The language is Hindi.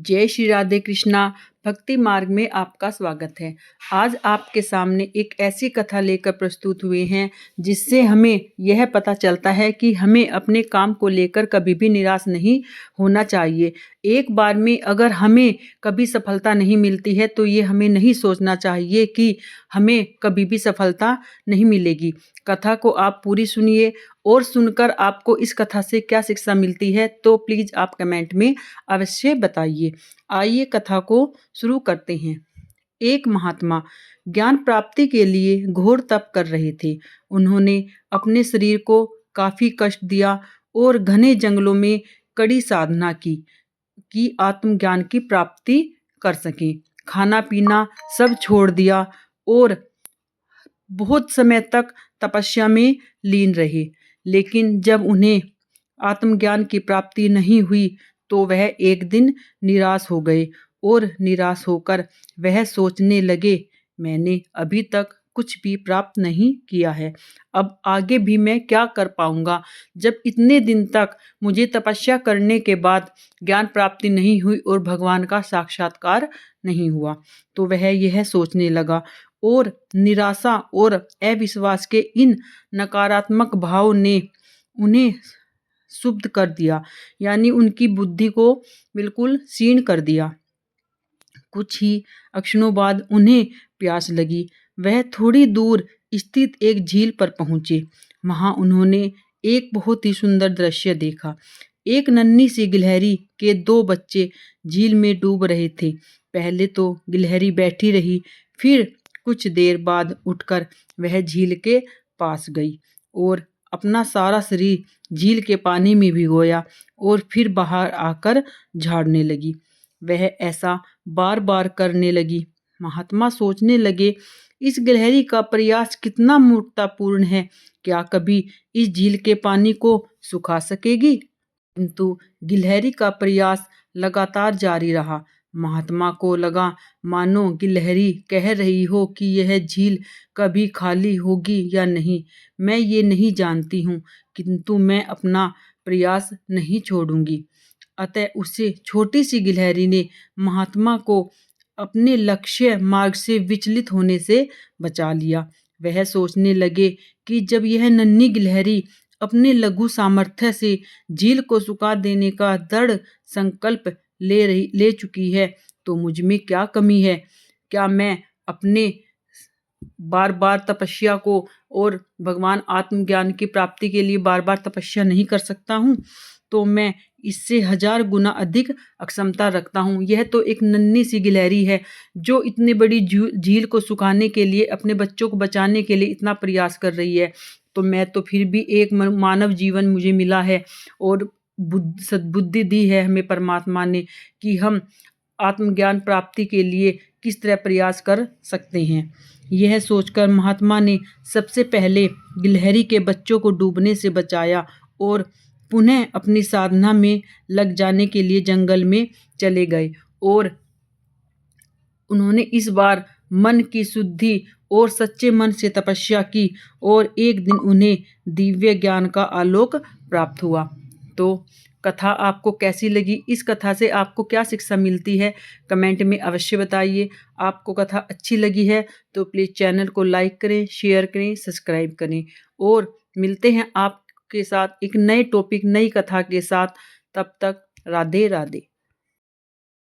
जय श्री राधे कृष्णा। भक्ति मार्ग में आपका स्वागत है। आज आपके सामने एक ऐसी कथा लेकर प्रस्तुत हुए हैं जिससे हमें यह पता चलता है कि हमें अपने काम को लेकर कभी भी निराश नहीं होना चाहिए। एक बार में अगर हमें कभी सफलता नहीं मिलती है तो ये हमें नहीं सोचना चाहिए कि हमें कभी भी सफलता नहीं मिलेगी। कथा को आप पूरी सुनिए और सुनकर आपको इस कथा से क्या शिक्षा मिलती है तो प्लीज़ आप कमेंट में अवश्य बताइए। आइए कथा को शुरू करते हैं। एक महात्मा ज्ञान प्राप्ति के लिए घोर तप कर रहे थे। उन्होंने अपने शरीर को काफी कष्ट दिया और घने जंगलों में कड़ी साधना की कि आत्मज्ञान की प्राप्ति कर सकें। खाना पीना सब छोड़ दिया और बहुत समय तक तपस्या में लीन रहे। लेकिन जब उन्हें आत्मज्ञान की प्राप्ति नहीं हुई तो वह एक दिन निराश हो गए और निराश होकर वह सोचने लगे, मैंने अभी तक कुछ भी प्राप्त नहीं किया है, अब आगे भी मैं क्या कर पाऊंगा जब इतने दिन तक मुझे तपस्या करने के बाद ज्ञान प्राप्ति नहीं हुई और भगवान का साक्षात्कार नहीं हुआ। तो वह यह सोचने लगा और निराशा और अविश्वास के इन नकारात्मक भाव ने उन्हें क्षुब्ध कर दिया, यानी उनकी बुद्धि को बिल्कुल क्षीण कर दिया। कुछ ही क्षणों बाद उन्हें प्यास लगी। वह थोड़ी दूर स्थित एक झील पर पहुंचे। वहां उन्होंने एक बहुत ही सुंदर दृश्य देखा। एक नन्ही सी गिलहरी के दो बच्चे झील में डूब रहे थे। पहले तो गिलहरी बैठी रही, फिर कुछ देर बाद उठकर वह झील के पास गई और अपना सारा शरीर झील के पानी में भिगोया और फिर बाहर आकर झाड़ने लगी। वह ऐसा बार बार करने लगी। महात्मा सोचने लगे, इस गिलहरी का प्रयास कितना मूर्खतापूर्ण है, क्या कभी इस झील के पानी को सुखा सकेगी? किंतु गिलहरी का प्रयास लगातार जारी रहा। महात्मा को लगा मानो गिलहरी कह रही हो कि यह झील कभी खाली होगी या नहीं, मैं ये नहीं जानती हूँ, किंतु मैं अपना प्रयास नहीं छोड़ूंगी। अतः उसे छोटी सी गिलहरी ने महात्मा को अपने लक्ष्य मार्ग से विचलित होने से बचा लिया। वह सोचने लगे कि जब यह नन्ही गिलहरी अपने लघु सामर्थ्य से झील को सुखा देने का दृढ़ संकल्प ले चुकी है तो मुझ में क्या कमी है? क्या मैं अपने बार बार तपस्या को और भगवान आत्मज्ञान की प्राप्ति के लिए बार बार तपस्या नहीं कर सकता हूँ? तो मैं इससे 1000 गुना अधिक अक्षमता रखता हूँ। यह तो एक नन्ही सी गिलहरी है जो इतनी बड़ी झील को सुखाने के लिए, अपने बच्चों को बचाने के लिए इतना प्रयास कर रही है। तो मैं तो फिर भी एक मानव जीवन मुझे मिला है और सद्बुद्धि दी है हमें परमात्मा ने कि हम आत्मज्ञान प्राप्ति के लिए किस तरह प्रयास कर सकते हैं। यह सोचकर महात्मा ने सबसे पहले गिलहरी के बच्चों को डूबने से बचाया और पुनः अपनी साधना में लग जाने के लिए जंगल में चले गए और उन्होंने इस बार मन की शुद्धि और सच्चे मन से तपस्या की और एक दिन उन्हें दिव्य ज्ञान का आलोक प्राप्त हुआ। तो कथा आपको कैसी लगी? इस कथा से आपको क्या शिक्षा मिलती है? कमेंट में अवश्य बताइए। आपको कथा अच्छी लगी है तो प्लीज़ चैनल को लाइक करें, शेयर करें, सब्सक्राइब करें और मिलते हैं आपके साथ एक नए टॉपिक, नई कथा के साथ। तब तक राधे राधे।